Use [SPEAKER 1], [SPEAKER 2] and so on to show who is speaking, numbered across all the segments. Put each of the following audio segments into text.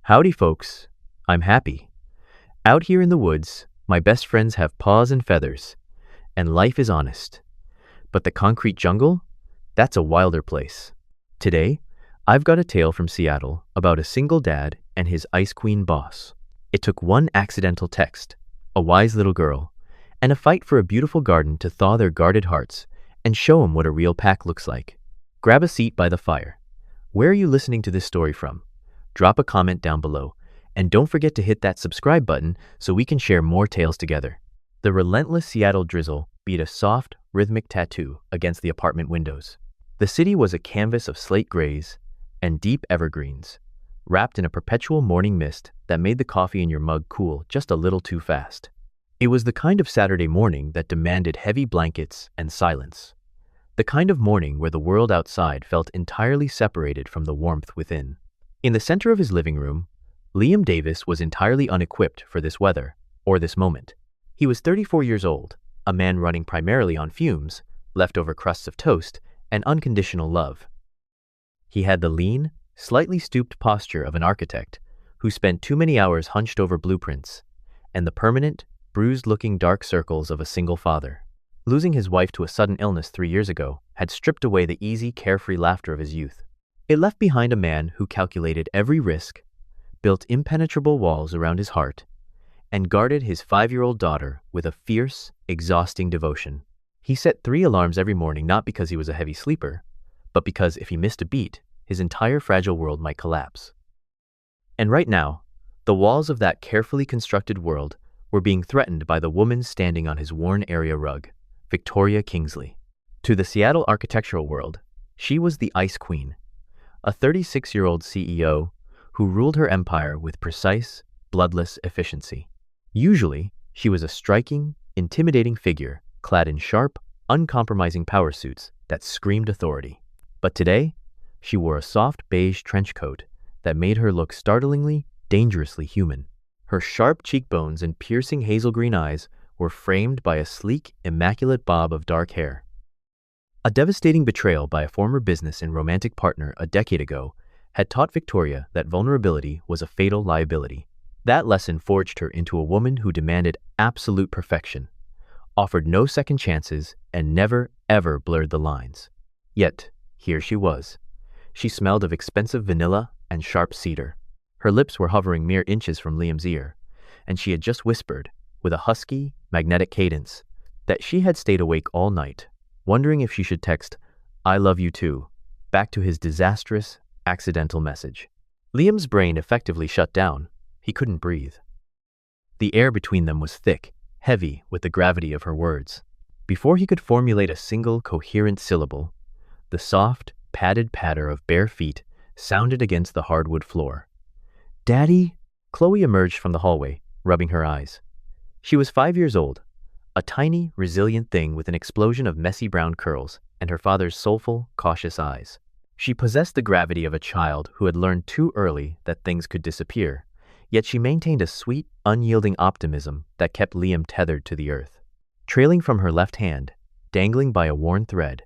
[SPEAKER 1] Howdy, folks. I'm happy. Out here in the woods, my best friends have paws and feathers, and life is honest. But the concrete jungle? That's a wilder place. Today, I've got a tale from Seattle about a single dad and his Ice Queen boss. It took one accidental text, a wise little girl, and a fight for a beautiful garden to thaw their guarded hearts and show 'em what a real pack looks like. Grab a seat by the fire. Where are you listening to this story from? Drop a comment down below, and don't forget to hit that subscribe button so we can share more tales together. The relentless Seattle drizzle beat a soft, rhythmic tattoo against the apartment windows. The city was a canvas of slate grays and deep evergreens, wrapped in a perpetual morning mist that made the coffee in your mug cool just a little too fast. It was the kind of Saturday morning that demanded heavy blankets and silence. The kind of morning where the world outside felt entirely separated from the warmth within. In the center of his living room, Liam Davis was entirely unequipped for this weather, or this moment. He was 34 years old, a man running primarily on fumes, leftover crusts of toast, and unconditional love. He had the lean, slightly stooped posture of an architect who spent too many hours hunched over blueprints, and the permanent, bruised-looking dark circles of a single father. Losing his wife to a sudden illness 3 years ago had stripped away the easy, carefree laughter of his youth. It left behind a man who calculated every risk, built impenetrable walls around his heart, and guarded his 5-year-old daughter with a fierce, exhausting devotion. He set 3 alarms every morning not because he was a heavy sleeper, but because if he missed a beat, his entire fragile world might collapse. And right now, the walls of that carefully constructed world were being threatened by the woman standing on his worn area rug, Victoria Kingsley. To the Seattle architectural world, she was the Ice Queen, a 36-year-old CEO who ruled her empire with precise, bloodless efficiency. Usually, she was a striking, intimidating figure clad in sharp, uncompromising power suits that screamed authority. But today, she wore a soft beige trench coat that made her look startlingly, dangerously human. Her sharp cheekbones and piercing hazel green eyes were framed by a sleek, immaculate bob of dark hair. A devastating betrayal by a former business and romantic partner a decade ago had taught Victoria that vulnerability was a fatal liability. That lesson forged her into a woman who demanded absolute perfection, offered no second chances, and never, ever blurred the lines. Yet, here she was. She smelled of expensive vanilla and sharp cedar. Her lips were hovering mere inches from Liam's ear, and she had just whispered, with a husky, magnetic cadence, that she had stayed awake all night, wondering if she should text, "I love you too," back to his disastrous, accidental message. Liam's brain effectively shut down. He couldn't breathe. The air between them was thick, heavy with the gravity of her words. Before he could formulate a single coherent syllable, the soft, padded patter of bare feet sounded against the hardwood floor. "Daddy?" Chloe emerged from the hallway, rubbing her eyes. She was 5 years old, a tiny, resilient thing with an explosion of messy brown curls and her father's soulful, cautious eyes. She possessed the gravity of a child who had learned too early that things could disappear, yet she maintained a sweet, unyielding optimism that kept Liam tethered to the earth. Trailing from her left hand, dangling by a worn thread,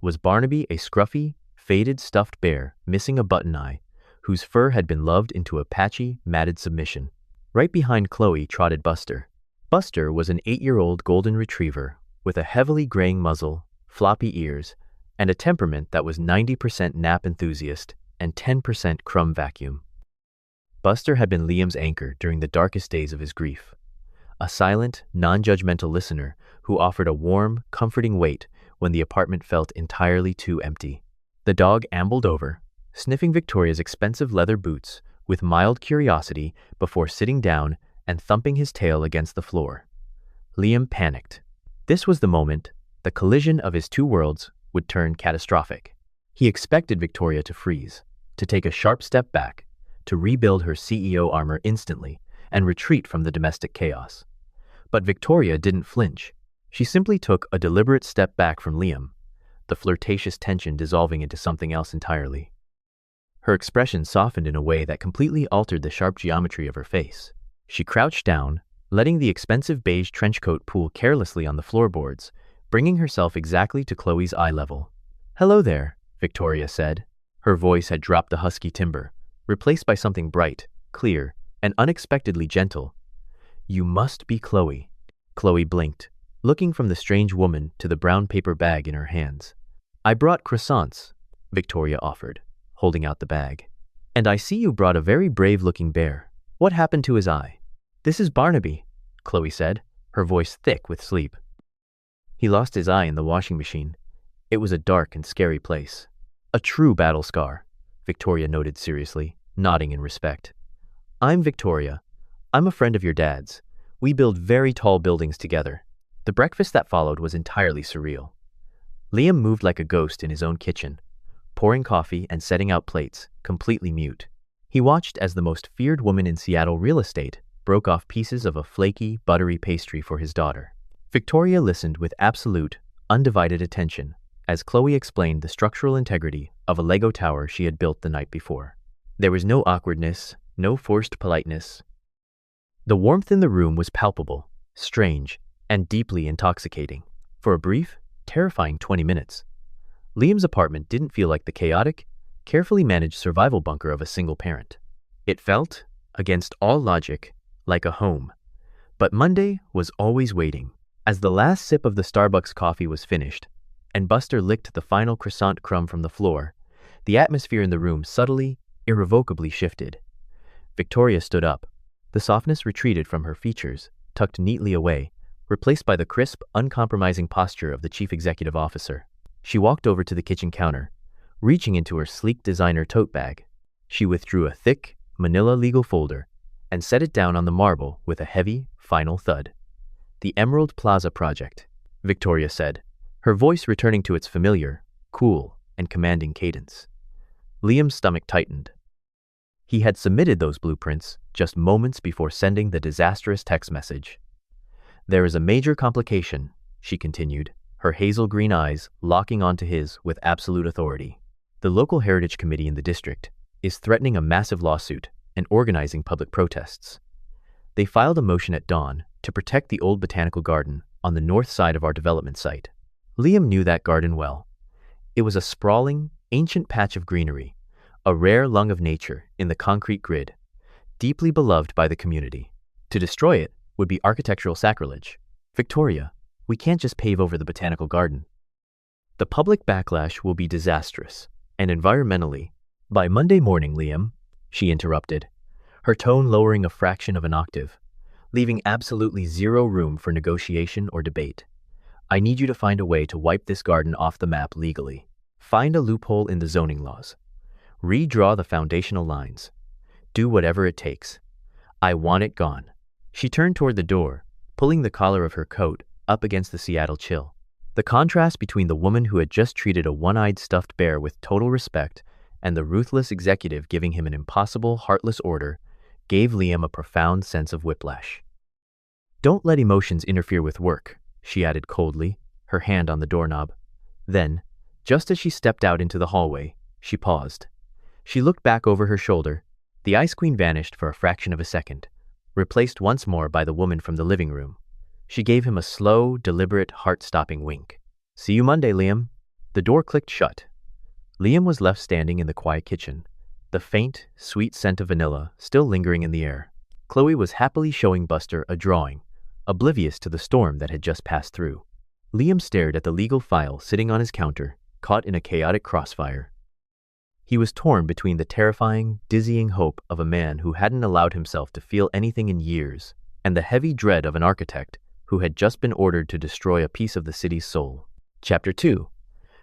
[SPEAKER 1] was Barnaby, a scruffy, faded stuffed bear missing a button eye, whose fur had been loved into a patchy, matted submission. Right behind Chloe trotted Buster. Buster was an 8-year-old golden retriever with a heavily graying muzzle, floppy ears, and a temperament that was 90% nap enthusiast and 10% crumb vacuum. Buster had been Liam's anchor during the darkest days of his grief, a silent, non-judgmental listener who offered a warm, comforting weight when the apartment felt entirely too empty. The dog ambled over, sniffing Victoria's expensive leather boots with mild curiosity before sitting down and thumping his tail against the floor. Liam panicked. This was the moment the collision of his two worlds would turn catastrophic. He expected Victoria to freeze, to take a sharp step back, to rebuild her CEO armor instantly and retreat from the domestic chaos. But Victoria didn't flinch. She simply took a deliberate step back from Liam, the flirtatious tension dissolving into something else entirely. Her expression softened in a way that completely altered the sharp geometry of her face. She crouched down, letting the expensive beige trenchcoat pool carelessly on the floorboards, bringing herself exactly to Chloe's eye level. "Hello there," Victoria said. Her voice had dropped the husky timbre, replaced by something bright, clear, and unexpectedly gentle. "You must be Chloe." Chloe blinked, looking from the strange woman to the brown paper bag in her hands. "I brought croissants," Victoria offered, holding out the bag. "And I see you brought a very brave-looking bear. What happened to his eye?" "This is Barnaby," Chloe said, her voice thick with sleep. "He lost his eye in the washing machine. It was a dark and scary place." "A true battle scar," Victoria noted seriously, nodding in respect. "I'm Victoria. I'm a friend of your dad's. We build very tall buildings together." The breakfast that followed was entirely surreal. Liam moved like a ghost in his own kitchen, pouring coffee and setting out plates, completely mute. He watched as the most feared woman in Seattle real estate broke off pieces of a flaky, buttery pastry for his daughter. Victoria listened with absolute, undivided attention as Chloe explained the structural integrity of a Lego tower she had built the night before. There was no awkwardness, no forced politeness. The warmth in the room was palpable, strange, and deeply intoxicating. For a brief, terrifying 20 minutes, Liam's apartment didn't feel like the chaotic, carefully managed survival bunker of a single parent. It felt, against all logic, like a home. But Monday was always waiting. As the last sip of the Starbucks coffee was finished, and Buster licked the final croissant crumb from the floor, the atmosphere in the room subtly, irrevocably shifted. Victoria stood up. The softness retreated from her features, tucked neatly away, replaced by the crisp, uncompromising posture of the chief executive officer. She walked over to the kitchen counter, reaching into her sleek designer tote bag. She withdrew a thick, manila legal folder and set it down on the marble with a heavy, final thud. "The Emerald Plaza Project," Victoria said, her voice returning to its familiar, cool, and commanding cadence. Liam's stomach tightened. He had submitted those blueprints just moments before sending the disastrous text message. "There is a major complication," she continued, her hazel green eyes locking onto his with absolute authority. "The local heritage committee in the district is threatening a massive lawsuit and organizing public protests. They filed a motion at dawn to protect the old botanical garden on the north side of our development site." Liam knew that garden well. It was a sprawling, ancient patch of greenery, a rare lung of nature in the concrete grid, deeply beloved by the community. To destroy it would be architectural sacrilege. "Victoria, we can't just pave over the botanical garden. The public backlash will be disastrous, and environmentally." "By Monday morning, Liam," she interrupted, her tone lowering a fraction of an octave, leaving absolutely zero room for negotiation or debate. "I need you to find a way to wipe this garden off the map legally. Find a loophole in the zoning laws. Redraw the foundational lines. Do whatever it takes. I want it gone." She turned toward the door, pulling the collar of her coat up against the Seattle chill. The contrast between the woman who had just treated a one-eyed stuffed bear with total respect and the ruthless executive giving him an impossible, heartless order gave Liam a profound sense of whiplash. "Don't let emotions interfere with work," she added coldly, her hand on the doorknob. Then, just as she stepped out into the hallway, she paused. She looked back over her shoulder. The Ice Queen vanished for a fraction of a second, replaced once more by the woman from the living room. She gave him a slow, deliberate, heart-stopping wink. "See you Monday, Liam." The door clicked shut. Liam was left standing in the quiet kitchen, the faint, sweet scent of vanilla still lingering in the air. Chloe was happily showing Buster a drawing, oblivious to the storm that had just passed through. Liam stared at the legal file sitting on his counter, caught in a chaotic crossfire. He was torn between the terrifying, dizzying hope of a man who hadn't allowed himself to feel anything in years, and the heavy dread of an architect who had just been ordered to destroy a piece of the city's soul. Chapter 2.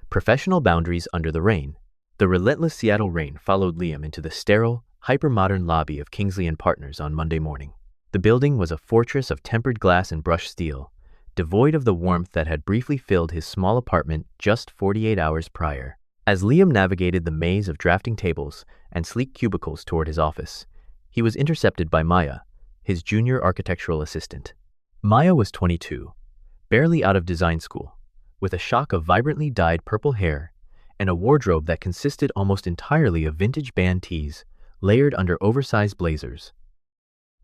[SPEAKER 1] Professional Boundaries Under the Rain. The relentless Seattle rain followed Liam into the sterile, hyper-modern lobby of Kingsley & Partners on Monday morning. The building was a fortress of tempered glass and brushed steel, devoid of the warmth that had briefly filled his small apartment just 48 hours prior. As Liam navigated the maze of drafting tables and sleek cubicles toward his office, he was intercepted by Maya, his junior architectural assistant. Maya was 22, barely out of design school, with a shock of vibrantly dyed purple hair and a wardrobe that consisted almost entirely of vintage band tees layered under oversized blazers.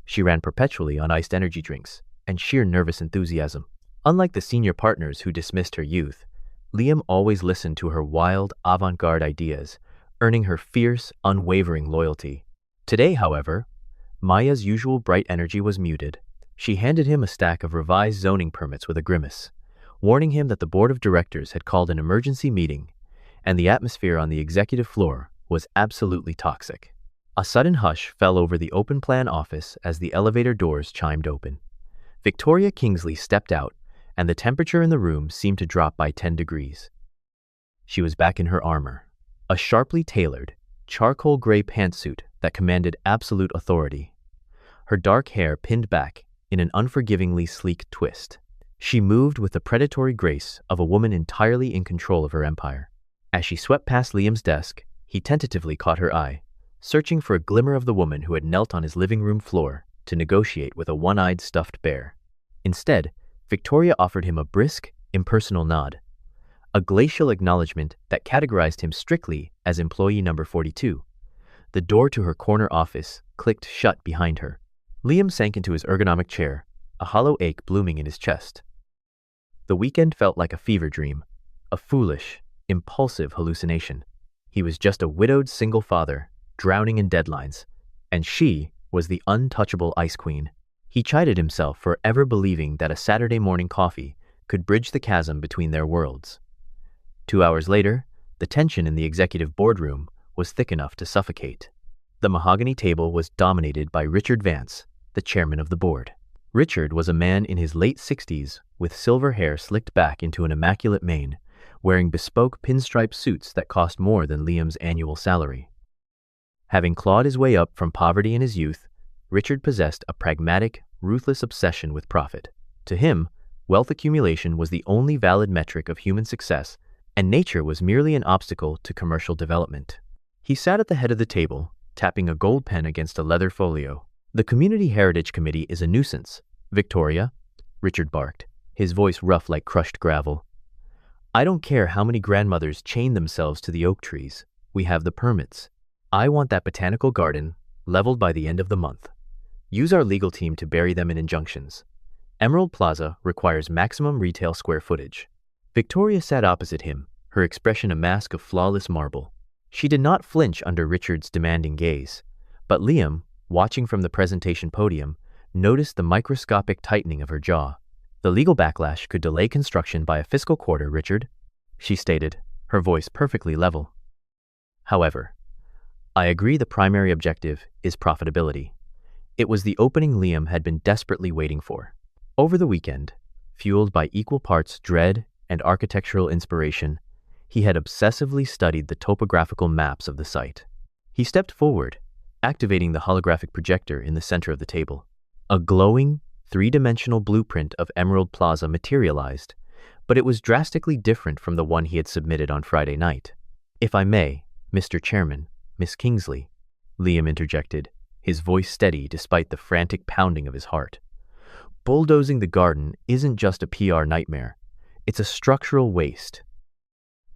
[SPEAKER 1] She ran perpetually on iced energy drinks and sheer nervous enthusiasm. Unlike the senior partners who dismissed her youth, Liam always listened to her wild, avant-garde ideas, earning her fierce, unwavering loyalty. Today, however, Maya's usual bright energy was muted. She handed him a stack of revised zoning permits with a grimace, warning him that the board of directors had called an emergency meeting, and the atmosphere on the executive floor was absolutely toxic. A sudden hush fell over the open-plan office as the elevator doors chimed open. Victoria Kingsley stepped out, and the temperature in the room seemed to drop by 10 degrees. She was back in her armor, a sharply tailored, charcoal gray pantsuit that commanded absolute authority. Her dark hair pinned back in an unforgivingly sleek twist. She moved with the predatory grace of a woman entirely in control of her empire. As she swept past Liam's desk, he tentatively caught her eye, searching for a glimmer of the woman who had knelt on his living room floor to negotiate with a one-eyed stuffed bear. Instead, Victoria offered him a brisk, impersonal nod, a glacial acknowledgement that categorized him strictly as employee number 42. The door to her corner office clicked shut behind her. Liam sank into his ergonomic chair, a hollow ache blooming in his chest. The weekend felt like a fever dream, a foolish, impulsive hallucination. He was just a widowed single father, drowning in deadlines, and she was the untouchable ice queen. He chided himself for ever believing that a Saturday morning coffee could bridge the chasm between their worlds. 2 hours later, the tension in the executive boardroom was thick enough to suffocate. The mahogany table was dominated by Richard Vance, the chairman of the board. Richard was a man in his late 60s with silver hair slicked back into an immaculate mane, wearing bespoke pinstripe suits that cost more than Liam's annual salary. Having clawed his way up from poverty in his youth, Richard possessed a pragmatic, ruthless obsession with profit. To him, wealth accumulation was the only valid metric of human success, and nature was merely an obstacle to commercial development. He sat at the head of the table, tapping a gold pen against a leather folio. "The Community Heritage Committee is a nuisance, Victoria," Richard barked, his voice rough like crushed gravel. "I don't care how many grandmothers chain themselves to the oak trees. We have the permits. I want that botanical garden leveled by the end of the month. Use our legal team to bury them in injunctions. Emerald Plaza requires maximum retail square footage." Victoria sat opposite him, her expression a mask of flawless marble. She did not flinch under Richard's demanding gaze, but Liam, watching from the presentation podium, noticed the microscopic tightening of her jaw. "The legal backlash could delay construction by a fiscal quarter, Richard," she stated, her voice perfectly level. "However, I agree the primary objective is profitability." It was the opening Liam had been desperately waiting for. Over the weekend, fueled by equal parts dread and architectural inspiration, he had obsessively studied the topographical maps of the site. He stepped forward, activating the holographic projector in the center of the table. A glowing, three-dimensional blueprint of Emerald Plaza materialized, but it was drastically different from the one he had submitted on Friday night. "If I may, Mr. Chairman, Miss Kingsley," Liam interjected, his voice steady despite the frantic pounding of his heart. "Bulldozing the garden isn't just a PR nightmare, it's a structural waste.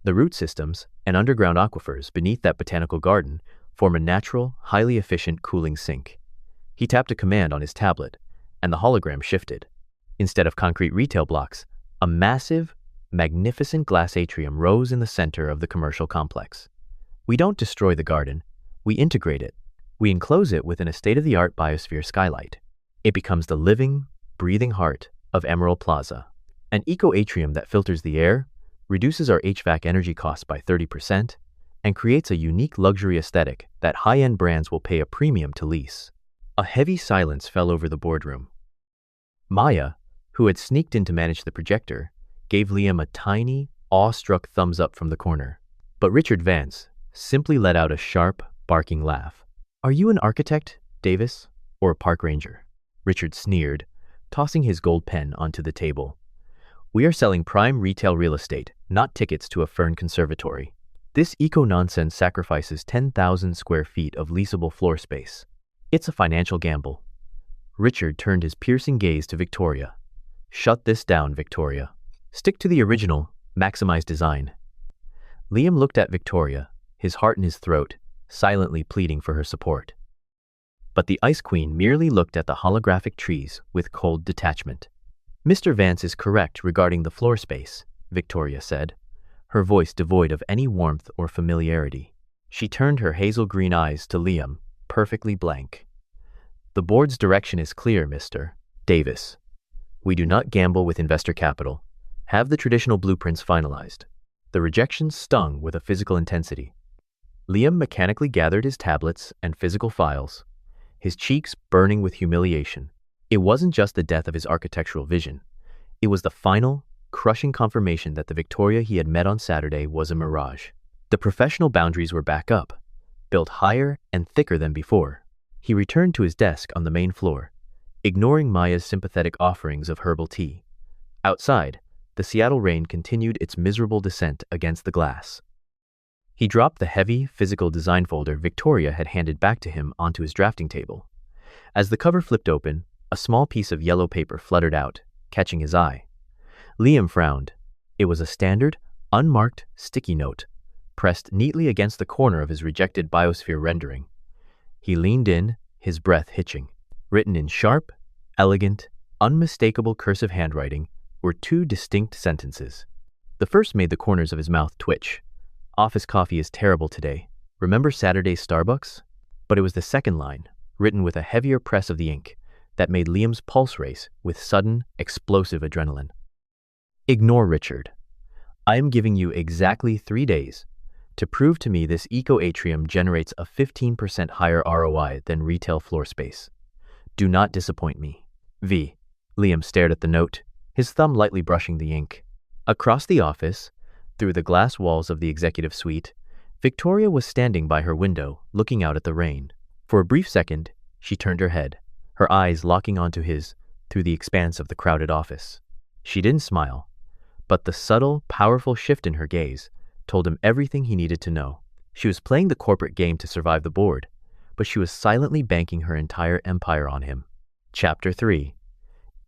[SPEAKER 1] The root systems and underground aquifers beneath that botanical garden form a natural, highly efficient cooling sink." He tapped a command on his tablet, and the hologram shifted. Instead of concrete retail blocks, a massive, magnificent glass atrium rose in the center of the commercial complex. "We don't destroy the garden, we integrate it. We enclose it within a state-of-the-art biosphere skylight. It becomes the living, breathing heart of Emerald Plaza. An eco-atrium that filters the air, reduces our HVAC energy costs by 30%, and creates a unique luxury aesthetic that high-end brands will pay a premium to lease." A heavy silence fell over the boardroom. Maya, who had sneaked in to manage the projector, gave Liam a tiny, awestruck thumbs up from the corner. But Richard Vance simply let out a sharp, barking laugh. "Are you an architect, Davis, or a park ranger?" Richard sneered, tossing his gold pen onto the table. "We are selling prime retail real estate, not tickets to a fern conservatory. This eco-nonsense sacrifices 10,000 square feet of leasable floor space. It's a financial gamble." Richard turned his piercing gaze to Victoria. "Shut this down, Victoria. Stick to the original, maximize design." Liam looked at Victoria, his heart in his throat, silently pleading for her support. But the Ice Queen merely looked at the holographic trees with cold detachment. "Mr. Vance is correct regarding the floor space," Victoria said, her voice devoid of any warmth or familiarity. She turned her hazel green eyes to Liam, perfectly blank. The board's direction is clear, Mr. Davis. We do not gamble with investor capital. Have the traditional blueprints finalized. The rejection stung with a physical intensity. Liam mechanically gathered his tablets and physical files, his cheeks burning with humiliation. It wasn't just the death of his architectural vision. It was the final, crushing confirmation that the Victoria he had met on Saturday was a mirage. The professional boundaries were back up, built higher and thicker than before. He returned to his desk on the main floor, ignoring Maya's sympathetic offerings of herbal tea. Outside, the Seattle rain continued its miserable descent against the glass. He dropped the heavy, physical design folder Victoria had handed back to him onto his drafting table. As the cover flipped open, a small piece of yellow paper fluttered out, catching his eye. Liam frowned. It was a standard, unmarked, sticky note, pressed neatly against the corner of his rejected biosphere rendering. He leaned in, his breath hitching. Written in sharp, elegant, unmistakable cursive handwriting were two distinct sentences. The first made the corners of his mouth twitch. Office coffee is terrible today. Remember Saturday's Starbucks? But it was the second line, written with a heavier press of the ink, that made Liam's pulse race with sudden, explosive adrenaline. Ignore Richard. I am giving you exactly 3 days to prove to me this eco-atrium generates a 15% higher ROI than retail floor space. Do not disappoint me. V. Liam stared at the note, his thumb lightly brushing the ink. Across the office, through the glass walls of the executive suite, Victoria was standing by her window, looking out at the rain. For a brief second, she turned her head, her eyes locking onto his through the expanse of the crowded office. She didn't smile, but the subtle, powerful shift in her gaze told him everything he needed to know. She was playing the corporate game to survive the board, but she was silently banking her entire empire on him. Chapter 3.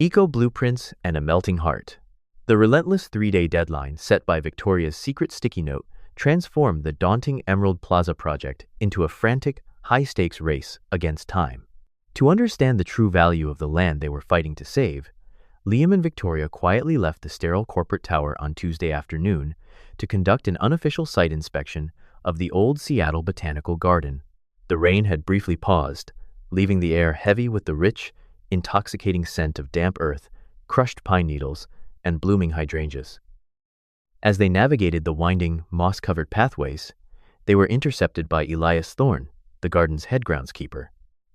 [SPEAKER 1] Eco Blueprints and a Melting Heart. The relentless 3-day deadline set by Victoria's secret sticky note transformed the daunting Emerald Plaza project into a frantic, high-stakes race against time. To understand the true value of the land they were fighting to save, Liam and Victoria quietly left the sterile corporate tower on Tuesday afternoon to conduct an unofficial site inspection of the old Seattle Botanical Garden. The rain had briefly paused, leaving the air heavy with the rich, intoxicating scent of damp earth, crushed pine needles, and blooming hydrangeas. As they navigated the winding, moss-covered pathways, they were intercepted by Elias Thorne, the garden's head groundskeeper.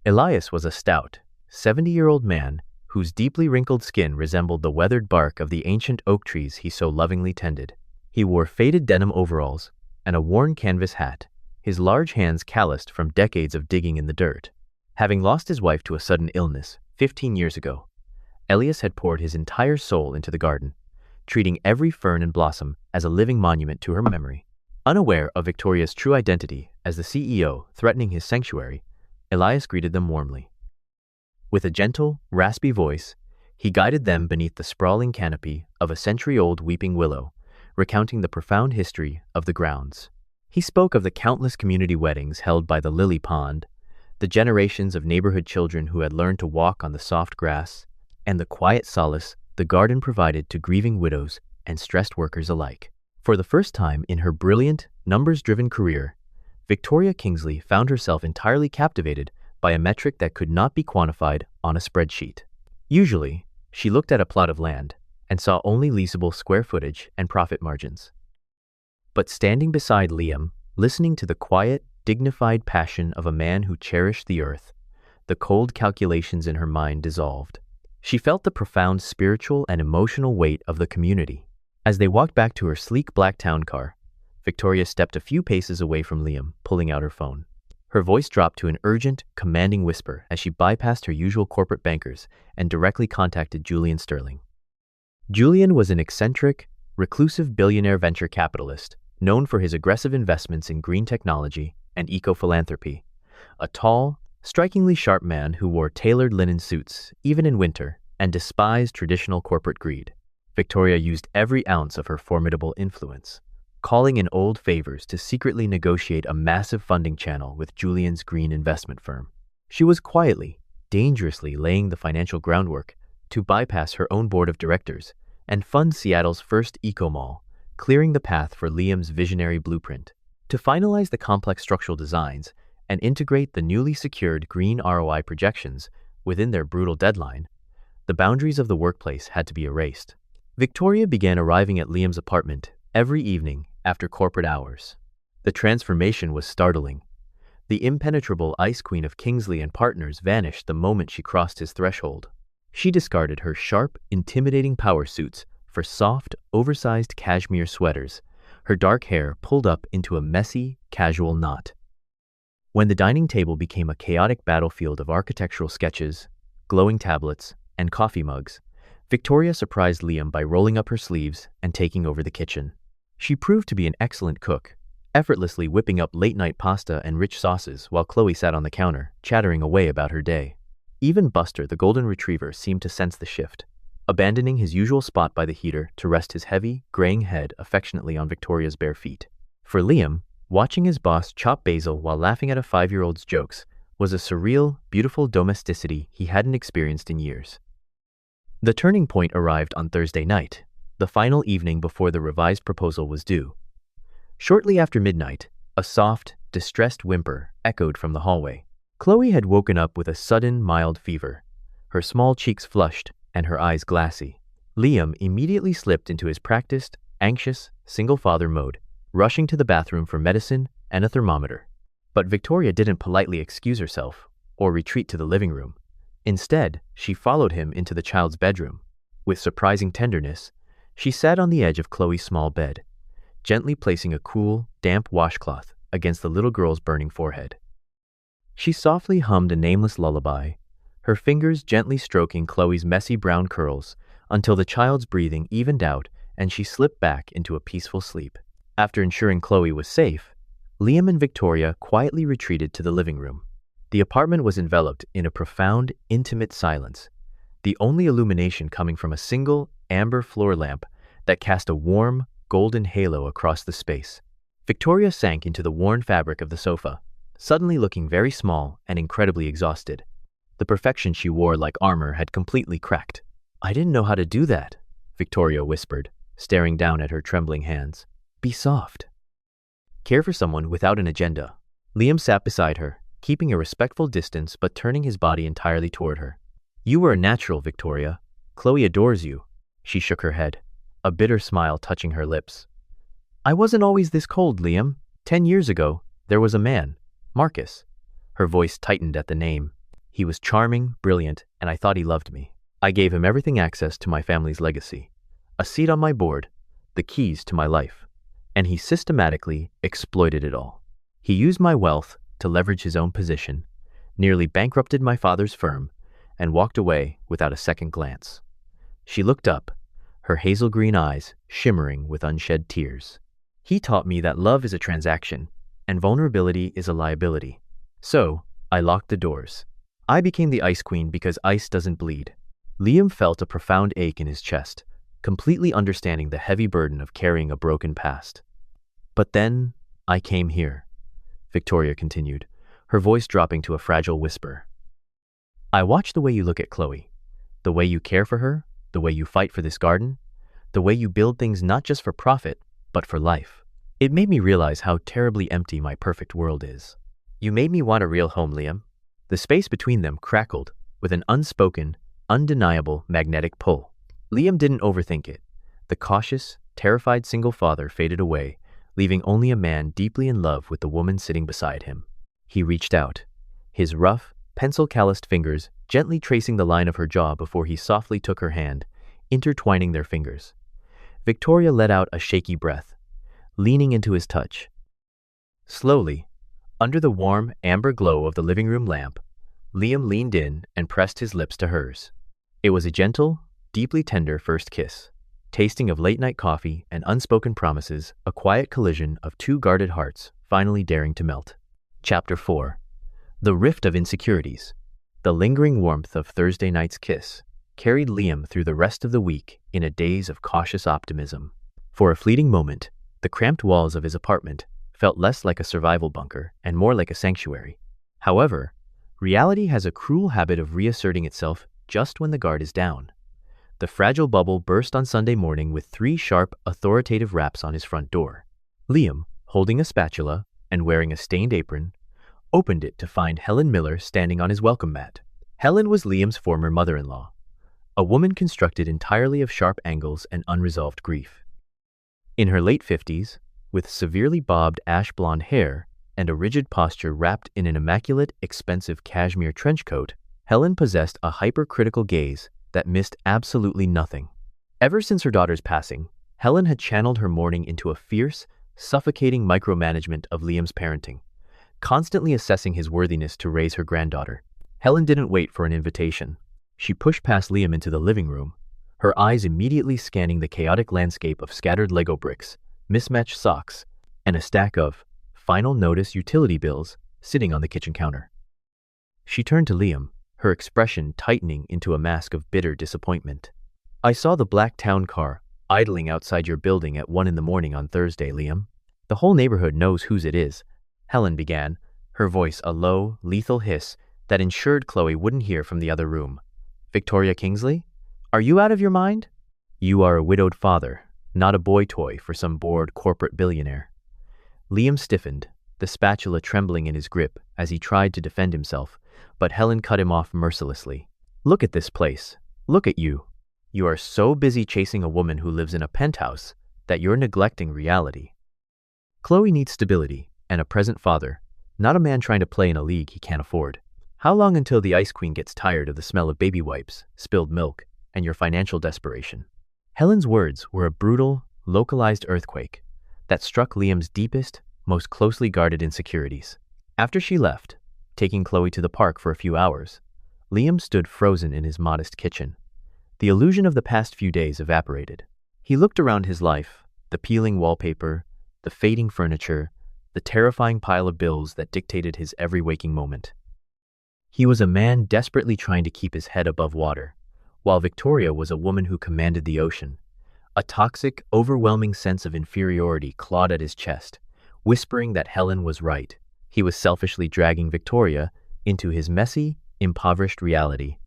[SPEAKER 1] Elias was a stout, 70-year-old man whose deeply wrinkled skin resembled the weathered bark of the ancient oak trees he so lovingly tended. He wore faded denim overalls and a worn canvas hat, his large hands calloused from decades of digging in the dirt. Having lost his wife to a sudden illness 15 years ago, Elias had poured his entire soul into the garden, treating every fern and blossom as a living monument to her memory. Unaware of Victoria's true identity as the CEO threatening his sanctuary, Elias greeted them warmly. With a gentle, raspy voice, he guided them beneath the sprawling canopy of a century-old weeping willow, recounting the profound history of the grounds. He spoke of the countless community weddings held by the lily pond, the generations of neighborhood children who had learned to walk on the soft grass, and the quiet solace the garden provided to grieving widows and stressed workers alike. For the first time in her brilliant, numbers-driven career, Victoria Kingsley found herself entirely captivated by a metric that could not be quantified on a spreadsheet. Usually, she looked at a plot of land and saw only leasable square footage and profit margins. But standing beside Liam, listening to the quiet, dignified passion of a man who cherished the earth, the cold calculations in her mind dissolved. She felt the profound spiritual and emotional weight of the community. As they walked back to her sleek black town car, Victoria stepped a few paces away from Liam, pulling out her phone. Her voice dropped to an urgent, commanding whisper as she bypassed her usual corporate bankers and directly contacted Julian Sterling. Julian was an eccentric, reclusive billionaire venture capitalist known for his aggressive investments in green technology and eco-philanthropy. A tall, strikingly sharp man who wore tailored linen suits, even in winter, and despised traditional corporate greed. Victoria used every ounce of her formidable influence, calling in old favors to secretly negotiate a massive funding channel with Julian's green investment firm. She was quietly, dangerously laying the financial groundwork to bypass her own board of directors and fund Seattle's first eco-mall, clearing the path for Liam's visionary blueprint. To finalize the complex structural designs and integrate the newly secured green ROI projections within their brutal deadline, the boundaries of the workplace had to be erased. Victoria began arriving at Liam's apartment every evening after corporate hours. The transformation was startling. The impenetrable ice queen of Kingsley and Partners vanished the moment she crossed his threshold. She discarded her sharp, intimidating power suits for soft, oversized cashmere sweaters, her dark hair pulled up into a messy, casual knot. When the dining table became a chaotic battlefield of architectural sketches, glowing tablets, and coffee mugs, Victoria surprised Liam by rolling up her sleeves and taking over the kitchen. She proved to be an excellent cook, effortlessly whipping up late-night pasta and rich sauces while Chloe sat on the counter, chattering away about her day. Even Buster, the golden retriever, seemed to sense the shift, abandoning his usual spot by the heater to rest his heavy, graying head affectionately on Victoria's bare feet. For Liam, watching his boss chop basil while laughing at a 5-year-old's jokes was a surreal, beautiful domesticity he hadn't experienced in years. The turning point arrived on Thursday night, the final evening before the revised proposal was due. Shortly after midnight, a soft, distressed whimper echoed from the hallway. Chloe had woken up with a sudden, mild fever, her small cheeks flushed and her eyes glassy. Liam immediately slipped into his practiced, anxious, single-father mode, rushing to the bathroom for medicine and a thermometer. But Victoria didn't politely excuse herself or retreat to the living room. Instead, she followed him into the child's bedroom. With surprising tenderness, she sat on the edge of Chloe's small bed, gently placing a cool, damp washcloth against the little girl's burning forehead. She softly hummed a nameless lullaby, her fingers gently stroking Chloe's messy brown curls until the child's breathing evened out and she slipped back into a peaceful sleep. After ensuring Chloe was safe, Liam and Victoria quietly retreated to the living room. The apartment was enveloped in a profound, intimate silence, the only illumination coming from a single, amber floor lamp that cast a warm, golden halo across the space. Victoria sank into the worn fabric of the sofa, suddenly looking very small and incredibly exhausted. The perfection she wore like armor had completely cracked. "I didn't know how to do that," Victoria whispered, staring down at her trembling hands. "Be soft. Care for someone without an agenda." Liam sat beside her, keeping a respectful distance but turning his body entirely toward her. "You were a natural, Victoria. Chloe adores you." She shook her head, a bitter smile touching her lips. "I wasn't always this cold, Liam. 10 years ago, there was a man, Marcus." Her voice tightened at the name. "He was charming, brilliant, and I thought he loved me. I gave him everything access to my family's legacy, a seat on my board, the keys to my life, and he systematically exploited it all. He used my wealth to leverage his own position, nearly bankrupted my father's firm, and walked away without a second glance." She looked up, her hazel green eyes shimmering with unshed tears. "He taught me that love is a transaction, and vulnerability is a liability. So, I locked the doors. I became the Ice Queen because ice doesn't bleed." Liam felt a profound ache in his chest, completely understanding the heavy burden of carrying a broken past. "But then, I came here," Victoria continued, her voice dropping to a fragile whisper. "I watched the way you look at Chloe, the way you care for her, the way you fight for this garden, the way you build things not just for profit, but for life. It made me realize how terribly empty my perfect world is. You made me want a real home, Liam." The space between them crackled with an unspoken, undeniable magnetic pull. Liam didn't overthink it. The cautious, terrified single father faded away, leaving only a man deeply in love with the woman sitting beside him. He reached out, his rough, pencil-calloused fingers gently tracing the line of her jaw before he softly took her hand, intertwining their fingers. Victoria let out a shaky breath, leaning into his touch. Slowly, under the warm, amber glow of the living room lamp, Liam leaned in and pressed his lips to hers. It was a gentle, deeply tender first kiss, tasting of late-night coffee and unspoken promises, a quiet collision of two guarded hearts finally daring to melt. Chapter 4. The Rift of Insecurities. The lingering warmth of Thursday night's kiss carried Liam through the rest of the week in a daze of cautious optimism. For a fleeting moment, the cramped walls of his apartment felt less like a survival bunker and more like a sanctuary. However, reality has a cruel habit of reasserting itself just when the guard is down. The fragile bubble burst on Sunday morning with 3 sharp, authoritative raps on his front door. Liam, holding a spatula and wearing a stained apron, opened it to find Helen Miller standing on his welcome mat. Helen was Liam's former mother-in-law, a woman constructed entirely of sharp angles and unresolved grief. In her late 50s, with severely bobbed ash blonde hair and a rigid posture wrapped in an immaculate, expensive cashmere trench coat, Helen possessed a hypercritical gaze that missed absolutely nothing. Ever since her daughter's passing, Helen had channeled her mourning into a fierce, suffocating micromanagement of Liam's parenting, constantly assessing his worthiness to raise her granddaughter. Helen didn't wait for an invitation. She pushed past Liam into the living room, her eyes immediately scanning the chaotic landscape of scattered Lego bricks, mismatched socks, and a stack of final notice utility bills sitting on the kitchen counter. She turned to Liam, her expression tightening into a mask of bitter disappointment. "I saw the black town car idling outside your building at 1 a.m. on Thursday, Liam. The whole neighborhood knows whose it is," Helen began, her voice a low, lethal hiss that ensured Chloe wouldn't hear from the other room. "Victoria Kingsley? Are you out of your mind? You are a widowed father, not a boy toy for some bored corporate billionaire." Liam stiffened, the spatula trembling in his grip as he tried to defend himself, but Helen cut him off mercilessly. "Look at this place. Look at you. You are so busy chasing a woman who lives in a penthouse that you're neglecting reality. Chloe needs stability and a present father, not a man trying to play in a league he can't afford. How long until the Ice Queen gets tired of the smell of baby wipes, spilled milk, and your financial desperation?" Helen's words were a brutal, localized earthquake that struck Liam's deepest, most closely guarded insecurities. After she left, taking Chloe to the park for a few hours, Liam stood frozen in his modest kitchen. The illusion of the past few days evaporated. He looked around his life, the peeling wallpaper, the fading furniture, the terrifying pile of bills that dictated his every waking moment. He was a man desperately trying to keep his head above water, while Victoria was a woman who commanded the ocean. A toxic, overwhelming sense of inferiority clawed at his chest, whispering that Helen was right. He was selfishly dragging Victoria into his messy, impoverished reality.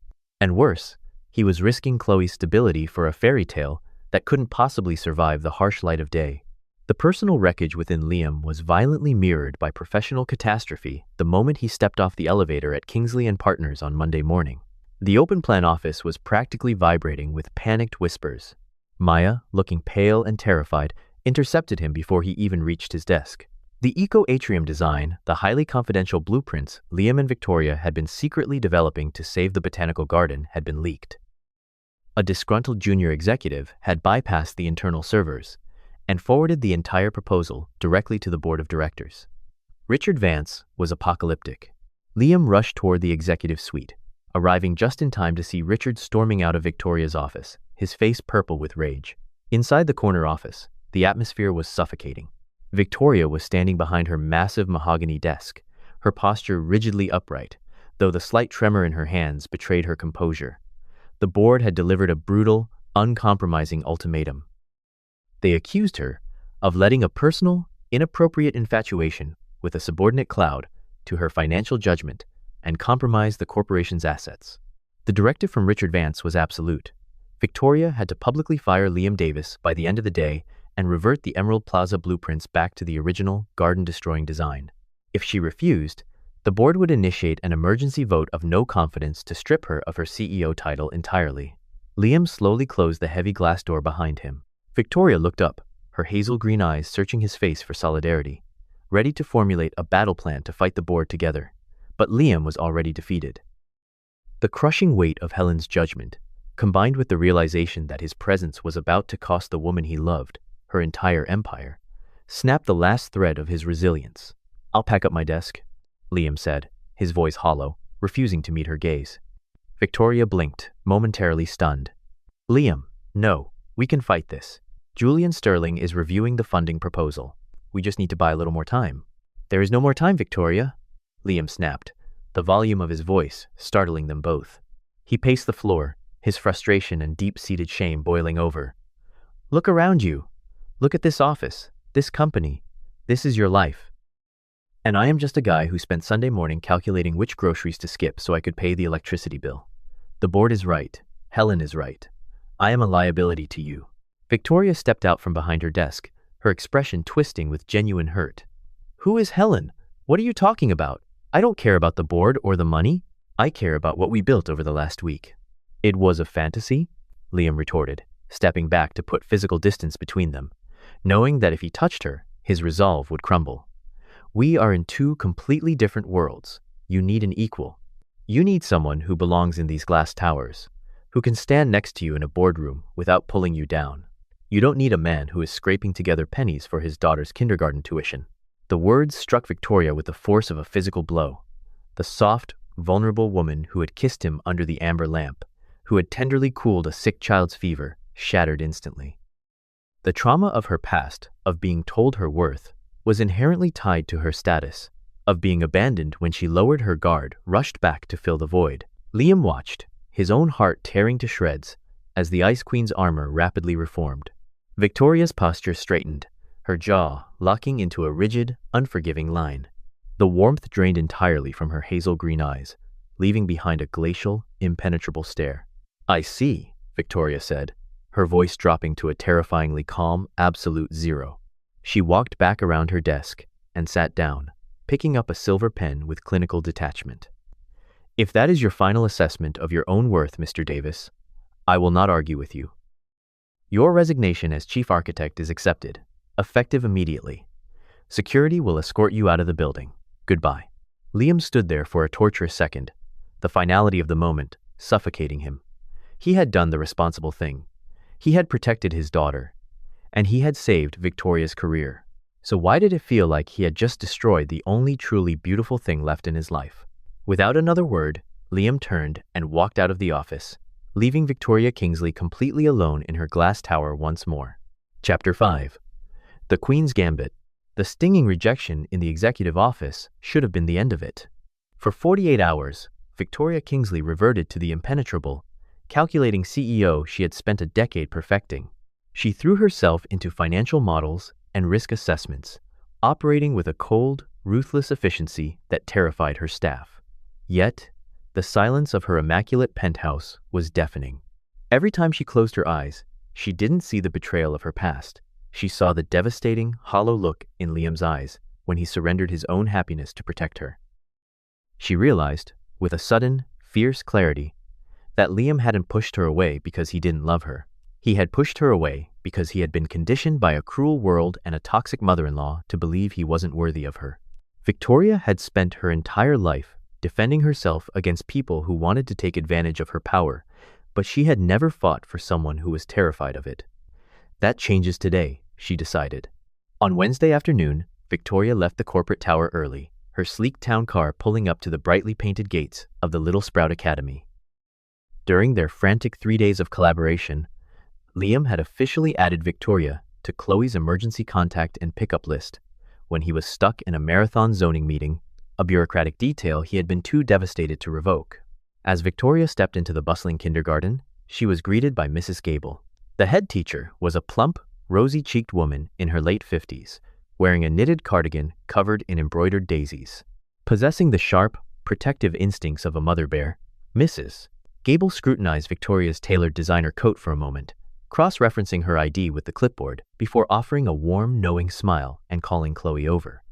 [SPEAKER 1] And worse, he was risking Chloe's stability for a fairy tale that couldn't possibly survive the harsh light of day. The personal wreckage within Liam was violently mirrored by professional catastrophe the moment he stepped off the elevator at Kingsley and Partners on Monday morning. The open-plan office was practically vibrating with panicked whispers. Maya, looking pale and terrified, intercepted him before he even reached his desk. The eco-atrium design, the highly confidential blueprints Liam and Victoria had been secretly developing to save the botanical garden, had been leaked. A disgruntled junior executive had bypassed the internal servers and forwarded the entire proposal directly to the board of directors. Richard Vance was apocalyptic. Liam rushed toward the executive suite, arriving just in time to see Richard storming out of Victoria's office, his face purple with rage. Inside the corner office, the atmosphere was suffocating. Victoria was standing behind her massive mahogany desk, her posture rigidly upright, though the slight tremor in her hands betrayed her composure. The board had delivered a brutal, uncompromising ultimatum. They accused her of letting a personal, inappropriate infatuation with a subordinate cloud to her financial judgment and compromise the corporation's assets. The directive from Richard Vance was absolute. Victoria had to publicly fire Liam Davis by the end of the day and revert the Emerald Plaza blueprints back to the original, garden-destroying design. If she refused, the board would initiate an emergency vote of no confidence to strip her of her CEO title entirely. Liam slowly closed the heavy glass door behind him. Victoria looked up, her hazel green eyes searching his face for solidarity, ready to formulate a battle plan to fight the board together. But Liam was already defeated. The crushing weight of Helen's judgment, combined with the realization that his presence was about to cost the woman he loved her entire empire, snapped the last thread of his resilience. "I'll pack up my desk," Liam said, his voice hollow, refusing to meet her gaze. Victoria blinked, momentarily stunned. "Liam, no, we can fight this. Julian Sterling is reviewing the funding proposal. We just need to buy a little more time." "There is no more time, Victoria," Liam snapped, the volume of his voice startling them both. He paced the floor, his frustration and deep-seated shame boiling over. "Look around you. Look at this office, this company. This is your life. And I am just a guy who spent Sunday morning calculating which groceries to skip so I could pay the electricity bill. The board is right. Helen is right. I am a liability to you." Victoria stepped out from behind her desk, her expression twisting with genuine hurt. "Who is Helen? What are you talking about? I don't care about the board or the money. I care about what we built over the last week. It was a fantasy? Liam retorted, stepping back to put physical distance between them, knowing that if he touched her, his resolve would crumble. We are in two completely different worlds. You need an equal. You need someone who belongs in these glass towers, who can stand next to you in a boardroom without pulling you down. You don't need a man who is scraping together pennies for his daughter's kindergarten tuition. The words struck Victoria with the force of a physical blow. The soft, vulnerable woman who had kissed him under the amber lamp, who had tenderly cooled a sick child's fever, shattered instantly. The trauma of her past, of being told her worth, was inherently tied to her status, of being abandoned when she lowered her guard, rushed back to fill the void. Liam watched, his own heart tearing to shreds, as the Ice Queen's armor rapidly reformed. Victoria's posture straightened, her jaw locking into a rigid, unforgiving line. The warmth drained entirely from her hazel green eyes, leaving behind a glacial, impenetrable stare. I see, Victoria said, her voice dropping to a terrifyingly calm, absolute zero. She walked back around her desk and sat down, picking up a silver pen with clinical detachment. If that is your final assessment of your own worth, Mr. Davis, I will not argue with you. Your resignation as chief architect is accepted, effective immediately. Security will escort you out of the building. Goodbye. Liam stood there for a torturous second, the finality of the moment suffocating him. He had done the responsible thing. He had protected his daughter, and he had saved Victoria's career. So why did it feel like he had just destroyed the only truly beautiful thing left in his life? Without another word, Liam turned and walked out of the office, leaving Victoria Kingsley completely alone in her glass tower once more. Chapter 5. The Queen's Gambit. The stinging rejection in the executive office should have been the end of it. For 48 hours, Victoria Kingsley reverted to the impenetrable, calculating CEO she had spent a decade perfecting. She threw herself into financial models and risk assessments, operating with a cold, ruthless efficiency that terrified her staff. Yet, the silence of her immaculate penthouse was deafening. Every time she closed her eyes, she didn't see the betrayal of her past. She saw the devastating, hollow look in Liam's eyes when he surrendered his own happiness to protect her. She realized, with a sudden, fierce clarity, that Liam hadn't pushed her away because he didn't love her. He had pushed her away because he had been conditioned by a cruel world and a toxic mother-in-law to believe he wasn't worthy of her. Victoria had spent her entire life defending herself against people who wanted to take advantage of her power, but she had never fought for someone who was terrified of it. That changes today, she decided. On Wednesday afternoon, Victoria left the corporate tower early, her sleek town car pulling up to the brightly painted gates of the Little Sprout Academy. During their frantic 3 days of collaboration, Liam had officially added Victoria to Chloe's emergency contact and pickup list when he was stuck in a marathon zoning meeting, a bureaucratic detail he had been too devastated to revoke. As Victoria stepped into the bustling kindergarten, she was greeted by Mrs. Gable. The head teacher was a plump, rosy-cheeked woman in her late 50s, wearing a knitted cardigan covered in embroidered daisies. Possessing the sharp, protective instincts of a mother bear, Mrs. Gable scrutinized Victoria's tailored designer coat for a moment, cross-referencing her ID with the clipboard before offering a warm, knowing smile and calling Chloe over.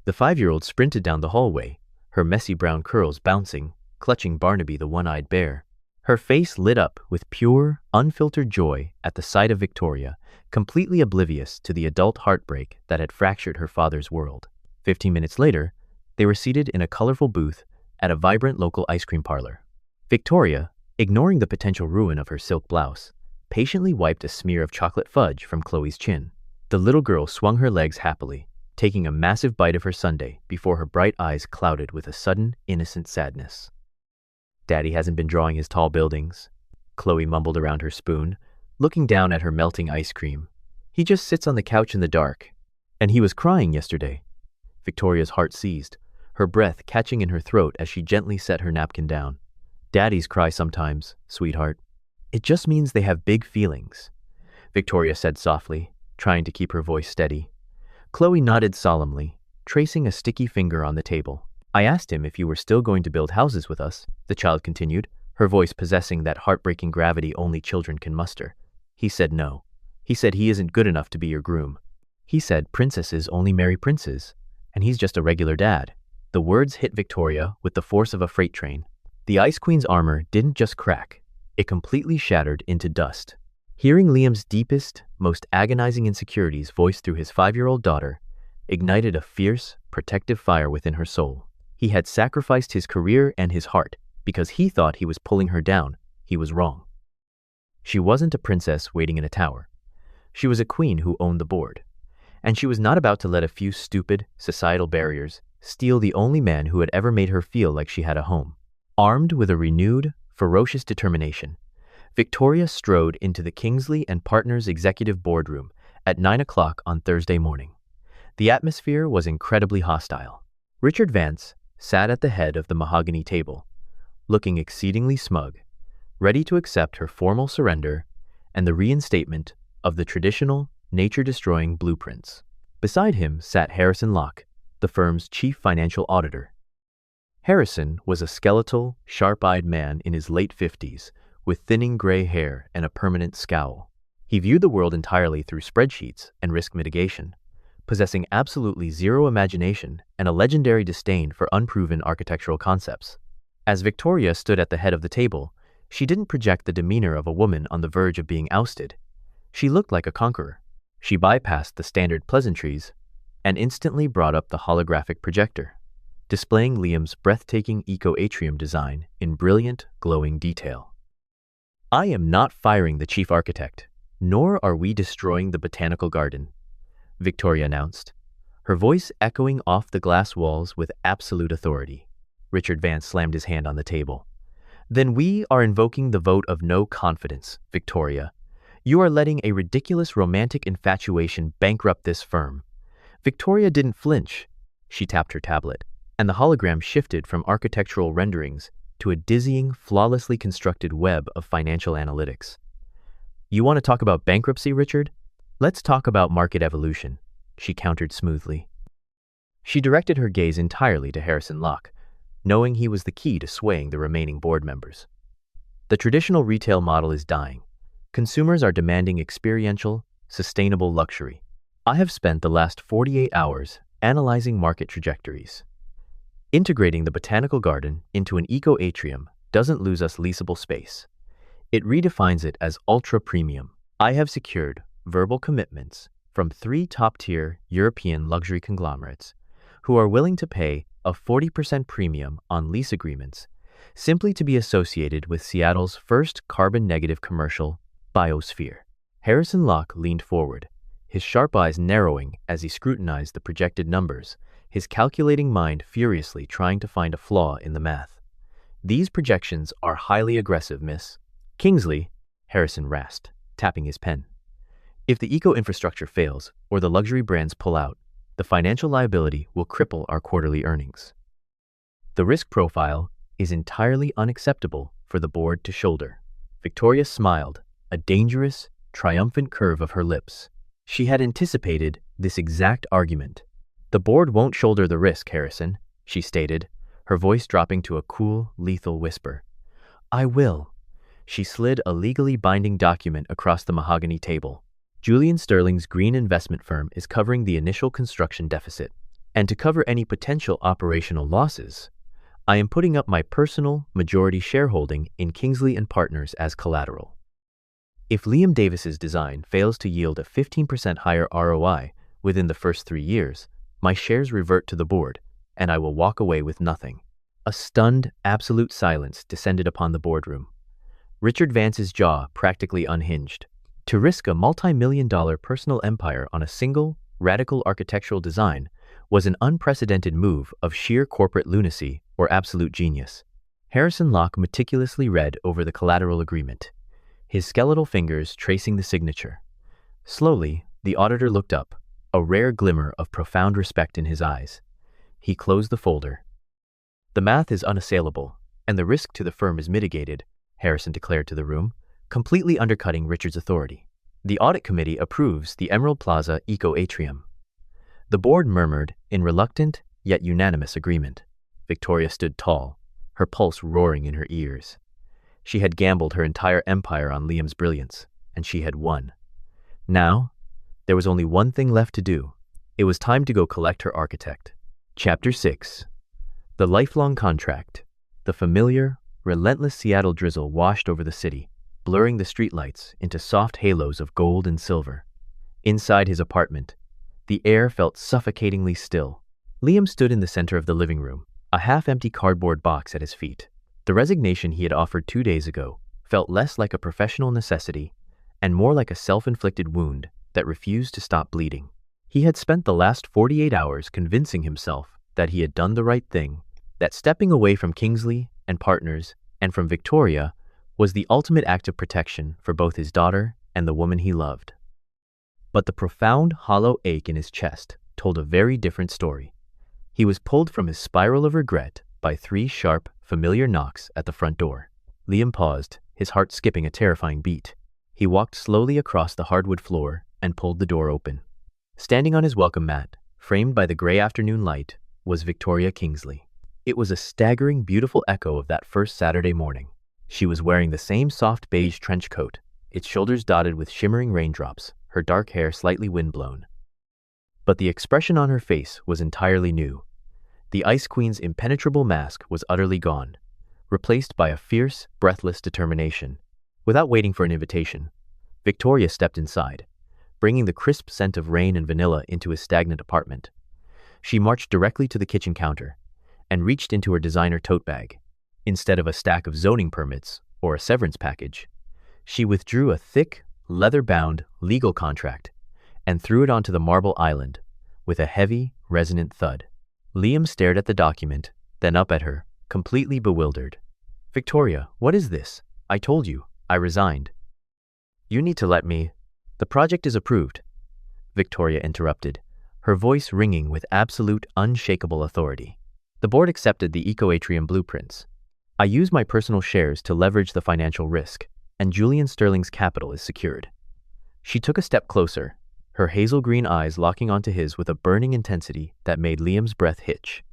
[SPEAKER 1] The 5-year-old sprinted down the hallway, her messy brown curls bouncing, clutching Barnaby the one-eyed bear. Her face lit up with pure, unfiltered joy at the sight of Victoria, completely oblivious to the adult heartbreak that had fractured her father's world. 15 minutes later, they were seated in a colorful booth at a vibrant local ice cream parlor. Victoria, ignoring the potential ruin of her silk blouse, patiently wiped a smear of chocolate fudge from Chloe's chin. The little girl swung her legs happily, taking a massive bite of her sundae before her bright eyes clouded with a sudden, innocent sadness. Daddy hasn't been drawing his tall buildings, Chloe mumbled around her spoon, looking down at her melting ice cream. He just sits on the couch in the dark. And he was crying yesterday. Victoria's heart seized, her breath catching in her throat as she gently set her napkin down. Daddies cry sometimes, sweetheart. It just means they have big feelings, Victoria said softly, trying to keep her voice steady. Chloe nodded solemnly, tracing a sticky finger on the table. I asked him if you were still going to build houses with us, the child continued, her voice possessing that heartbreaking gravity only children can muster. He said no. He said he isn't good enough to be your groom. He said princesses only marry princes, and he's just a regular dad. The words hit Victoria with the force of a freight train. The Ice Queen's armor didn't just crack, it completely shattered into dust. Hearing Liam's deepest, most agonizing insecurities voiced through his 5-year-old daughter ignited a fierce, protective fire within her soul. He had sacrificed his career and his heart because he thought he was pulling her down. He was wrong. She wasn't a princess waiting in a tower. She was a queen who owned the board. And she was not about to let a few stupid, societal barriers steal the only man who had ever made her feel like she had a home. Armed with a renewed, ferocious determination, Victoria strode into the Kingsley and Partners executive boardroom at 9 o'clock on Thursday morning. The atmosphere was incredibly hostile. Richard Vance sat at the head of the mahogany table, looking exceedingly smug, ready to accept her formal surrender and the reinstatement of the traditional, nature-destroying blueprints. Beside him sat Harrison Locke, the firm's chief financial auditor. Harrison was a skeletal, sharp-eyed man in his late 50s, with thinning gray hair and a permanent scowl. He viewed the world entirely through spreadsheets and risk mitigation, possessing absolutely zero imagination and a legendary disdain for unproven architectural concepts. As Victoria stood at the head of the table, she didn't project the demeanor of a woman on the verge of being ousted. She looked like a conqueror. She bypassed the standard pleasantries and instantly brought up the holographic projector, displaying Liam's breathtaking eco-atrium design in brilliant, glowing detail. "I am not firing the chief architect, nor are we destroying the botanical garden," Victoria announced, her voice echoing off the glass walls with absolute authority. Richard Vance slammed his hand on the table. "Then we are invoking the vote of no confidence, Victoria. You are letting a ridiculous romantic infatuation bankrupt this firm." Victoria didn't flinch. She tapped her tablet, and the hologram shifted from architectural renderings to a dizzying, flawlessly constructed web of financial analytics. "You want to talk about bankruptcy, Richard? Let's talk about market evolution," she countered smoothly. She directed her gaze entirely to Harrison Locke, knowing he was the key to swaying the remaining board members. "The traditional retail model is dying. Consumers are demanding experiential, sustainable luxury. I have spent the last 48 hours analyzing market trajectories. Integrating the botanical garden into an eco-atrium doesn't lose us leasable space. It redefines it as ultra-premium. I have secured verbal commitments from 3 top-tier European luxury conglomerates who are willing to pay a 40% premium on lease agreements simply to be associated with Seattle's first carbon-negative commercial, Biosphere." Harrison Locke leaned forward, his sharp eyes narrowing as he scrutinized the projected numbers, his calculating mind furiously trying to find a flaw in the math. "These projections are highly aggressive, Miss Kingsley," Harrison rasped, tapping his pen. "If the eco-infrastructure fails or the luxury brands pull out, the financial liability will cripple our quarterly earnings. The risk profile is entirely unacceptable for the board to shoulder." Victoria smiled, a dangerous, triumphant curve of her lips. She had anticipated this exact argument. "The board won't shoulder the risk, Harrison," she stated, her voice dropping to a cool, lethal whisper. "I will." She slid a legally binding document across the mahogany table. "Julian Sterling's green investment firm is covering the initial construction deficit, and to cover any potential operational losses, I am putting up my personal majority shareholding in Kingsley and Partners as collateral. If Liam Davis's design fails to yield a 15% higher ROI within the first 3 years, my shares revert to the board, and I will walk away with nothing." A stunned, absolute silence descended upon the boardroom. Richard Vance's jaw practically unhinged. To risk a multi-million-dollar personal empire on a single, radical architectural design was an unprecedented move of sheer corporate lunacy or absolute genius. Harrison Locke meticulously read over the collateral agreement, his skeletal fingers tracing the signature. Slowly, the auditor looked up, a rare glimmer of profound respect in his eyes. He closed the folder. "The math is unassailable, and the risk to the firm is mitigated," Harrison declared to the room, completely undercutting Richard's authority. "The audit committee approves the Emerald Plaza eco-atrium." The board murmured in reluctant yet unanimous agreement. Victoria stood tall, her pulse roaring in her ears. She had gambled her entire empire on Liam's brilliance, and she had won. Now, there was only one thing left to do. It was time to go collect her architect. Chapter 6. The lifelong contract. The familiar, relentless Seattle drizzle washed over the city, blurring the streetlights into soft halos of gold and silver. Inside his apartment, the air felt suffocatingly still. Liam stood in the center of the living room, a half-empty cardboard box at his feet. The resignation he had offered 2 days ago felt less like a professional necessity and more like a self-inflicted wound that refused to stop bleeding. He had spent the last 48 hours convincing himself that he had done the right thing, that stepping away from Kingsley and partners and from Victoria was the ultimate act of protection for both his daughter and the woman he loved. But the profound, hollow ache in his chest told a very different story. He was pulled from his spiral of regret by 3 sharp, familiar knocks at the front door. Liam paused, his heart skipping a terrifying beat. He walked slowly across the hardwood floor and pulled the door open. Standing on his welcome mat, framed by the gray afternoon light, was Victoria Kingsley. It was a staggering, beautiful echo of that first Saturday morning. She was wearing the same soft beige trench coat, its shoulders dotted with shimmering raindrops, her dark hair slightly windblown. But the expression on her face was entirely new. The Ice Queen's impenetrable mask was utterly gone, replaced by a fierce, breathless determination. Without waiting for an invitation, Victoria stepped inside, bringing the crisp scent of rain and vanilla into his stagnant apartment. She marched directly to the kitchen counter and reached into her designer tote bag. Instead of a stack of zoning permits or a severance package, she withdrew a thick, leather-bound legal contract and threw it onto the marble island with a heavy, resonant thud. Liam stared at the document, then up at her, completely bewildered. "Victoria, what is this? I told you, I resigned." "You need to let me—" "The project is approved," Victoria interrupted, her voice ringing with absolute, unshakable authority. "The board accepted the eco-atrium blueprints. I use my personal shares to leverage the financial risk, and Julian Sterling's capital is secured." She took a step closer, her hazel-green eyes locking onto his with a burning intensity that made Liam's breath hitch.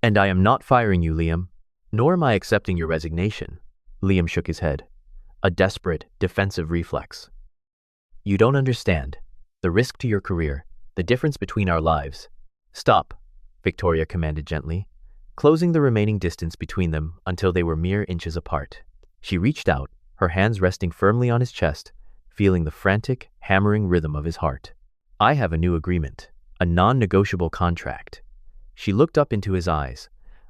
[SPEAKER 1] "And I am not firing you, Liam, nor am I accepting your resignation." Liam shook his head, a desperate, defensive reflex. "You don't understand. The risk to your career, the difference between our lives." "Stop," Victoria commanded gently, closing the remaining distance between them until they were mere inches apart. She reached out, her hands resting firmly on his chest, feeling the frantic, hammering rhythm of his heart. "I have a new agreement, a non-negotiable contract." She looked up into his eyes,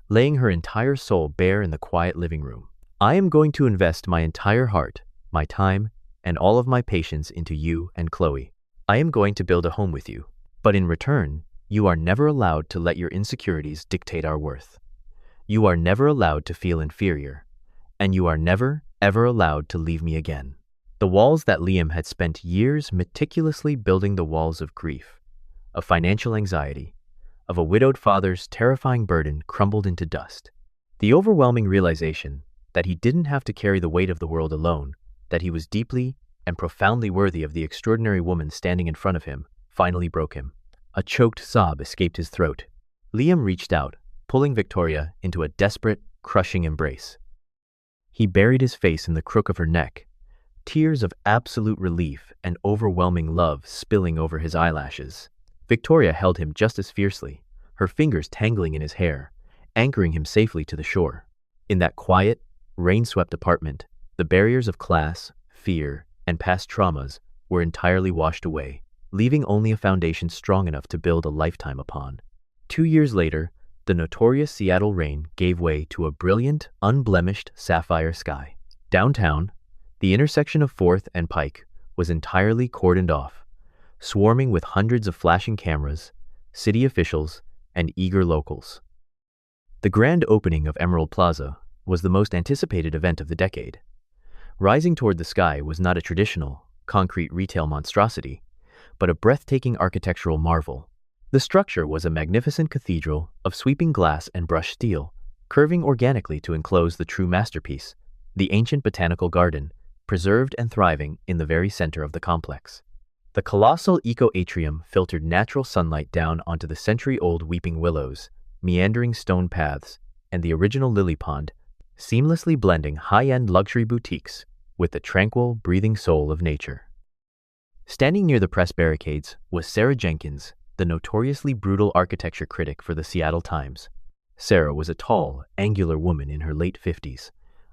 [SPEAKER 1] laying her entire soul bare in the quiet living room. "I am going to invest my entire heart, my time, and all of my patience into you and Chloe. I am going to build a home with you. But in return, you are never allowed to let your insecurities dictate our worth. You are never allowed to feel inferior. And you are never, ever allowed to leave me again." The walls that Liam had spent years meticulously building, the walls of grief, of financial anxiety, of a widowed father's terrifying burden, crumbled into dust. The overwhelming realization that he didn't have to carry the weight of the world alone, that he was deeply and profoundly worthy of the extraordinary woman standing in front of him, finally broke him. A choked sob escaped his throat. Liam reached out, pulling Victoria into a desperate, crushing embrace. He buried his face in the crook of her neck, tears of absolute relief and overwhelming love spilling over his eyelashes. Victoria held him just as fiercely, her fingers tangling in his hair, anchoring him safely to the shore. In that quiet, rain-swept apartment, the barriers of class, fear, and past traumas were entirely washed away, leaving only a foundation strong enough to build a lifetime upon. 2 years later, the notorious Seattle rain gave way to a brilliant, unblemished sapphire sky. Downtown, the intersection of 4th and Pike was entirely cordoned off, swarming with hundreds of flashing cameras, city officials, and eager locals. The grand opening of Emerald Plaza was the most anticipated event of the decade. Rising toward the sky was not a traditional, concrete retail monstrosity, but a breathtaking architectural marvel. The structure was a magnificent cathedral of sweeping glass and brushed steel, curving organically to enclose the true masterpiece, the ancient botanical garden, preserved and thriving in the very center of the complex. The colossal eco-atrium filtered natural sunlight down onto the century-old weeping willows, meandering stone paths, and the original lily pond, seamlessly blending high-end luxury boutiques with the tranquil, breathing soul of nature. Standing near the press barricades was Sarah Jenkins, the notoriously brutal architecture critic for the Seattle Times. Sarah was a tall, angular woman in her late 50s,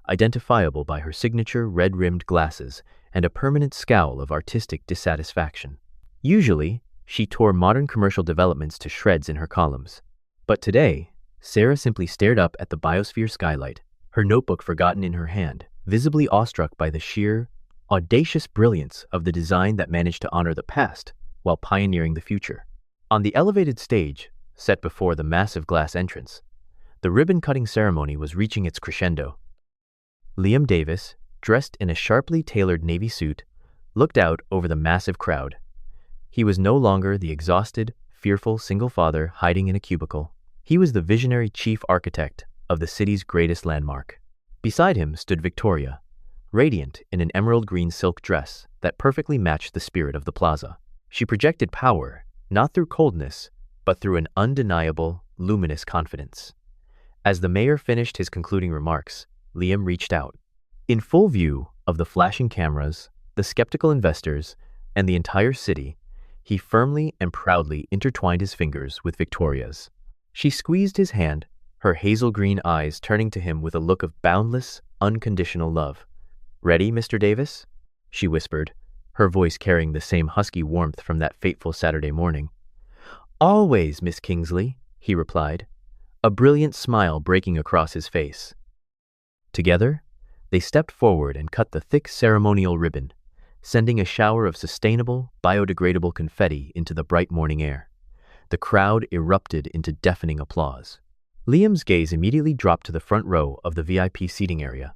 [SPEAKER 1] identifiable by her signature red-rimmed glasses and a permanent scowl of artistic dissatisfaction. Usually, she tore modern commercial developments to shreds in her columns. But today, Sarah simply stared up at the biosphere skylight, her notebook forgotten in her hand, visibly awestruck by the sheer, audacious brilliance of the design that managed to honor the past while pioneering the future. On the elevated stage, set before the massive glass entrance, the ribbon-cutting ceremony was reaching its crescendo. Liam Davis, dressed in a sharply tailored navy suit, looked out over the massive crowd. He was no longer the exhausted, fearful single father hiding in a cubicle. He was the visionary chief architect of the city's greatest landmark. Beside him stood Victoria, radiant in an emerald green silk dress that perfectly matched the spirit of the plaza. She projected power, not through coldness, but through an undeniable, luminous confidence. As the mayor finished his concluding remarks, Liam reached out. In full view of the flashing cameras, the skeptical investors, and the entire city, he firmly and proudly intertwined his fingers with Victoria's. She squeezed his hand, her hazel green eyes turning to him with a look of boundless, unconditional love. "Ready, Mr. Davis?" she whispered, her voice carrying the same husky warmth from that fateful Saturday morning. "Always, Miss Kingsley," he replied, a brilliant smile breaking across his face. Together, they stepped forward and cut the thick ceremonial ribbon, sending a shower of sustainable, biodegradable confetti into the bright morning air. The crowd erupted into deafening applause. Liam's gaze immediately dropped to the front row of the VIP seating area.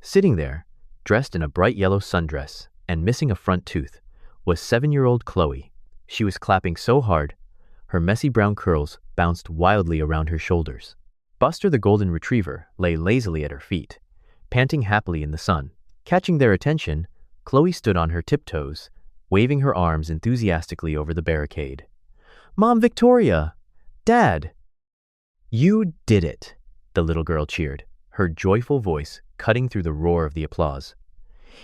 [SPEAKER 1] Sitting there, dressed in a bright yellow sundress and missing a front tooth, was 7-year-old Chloe. She was clapping so hard, her messy brown curls bounced wildly around her shoulders. Buster the golden retriever lay lazily at her feet, panting happily in the sun. Catching their attention, Chloe stood on her tiptoes, waving her arms enthusiastically over the barricade. "Mom, Victoria! Dad!" "You did it!" the little girl cheered, her joyful voice cutting through the roar of the applause.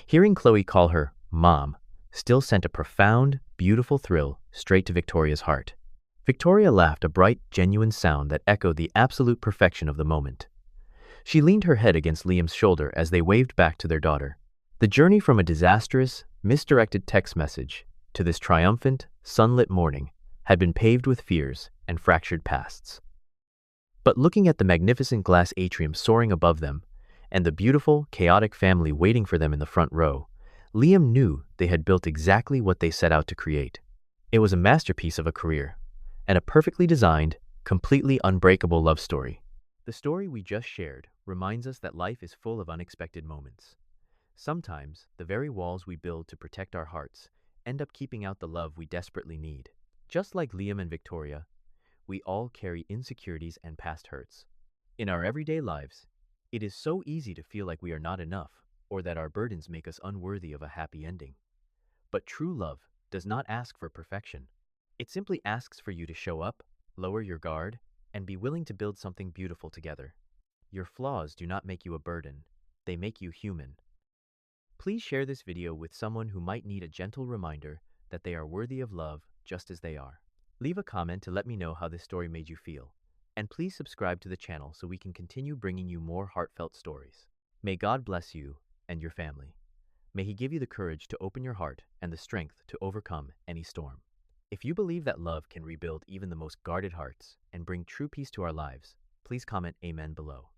[SPEAKER 1] Hearing Chloe call her Mom still sent a profound, beautiful thrill straight to Victoria's heart. Victoria laughed, a bright, genuine sound that echoed the absolute perfection of the moment. She leaned her head against Liam's shoulder as they waved back to their daughter. The journey from a disastrous, misdirected text message to this triumphant, sunlit morning had been paved with fears and fractured pasts. But looking at the magnificent glass atrium soaring above them and the beautiful, chaotic family waiting for them in the front row, Liam knew they had built exactly what they set out to create. It was a masterpiece of a career, and a perfectly designed, completely unbreakable love story. The story we just shared reminds us that life is full of unexpected moments. Sometimes, the very walls we build to protect our hearts end up keeping out the love we desperately need. Just like Liam and Victoria, we all carry insecurities and past hurts. In our everyday lives, it is so easy to feel like we are not enough or that our burdens make us unworthy of a happy ending. But true love does not ask for perfection. It simply asks for you to show up, lower your guard, and be willing to build something beautiful together. Your flaws do not make you a burden. They make you human. Please share this video with someone who might need a gentle reminder that they are worthy of love just as they are. Leave a comment to let me know how this story made you feel. And please subscribe to the channel so we can continue bringing you more heartfelt stories. May God bless you and your family. May He give you the courage to open your heart and the strength to overcome any storm. If you believe that love can rebuild even the most guarded hearts and bring true peace to our lives, please comment Amen below.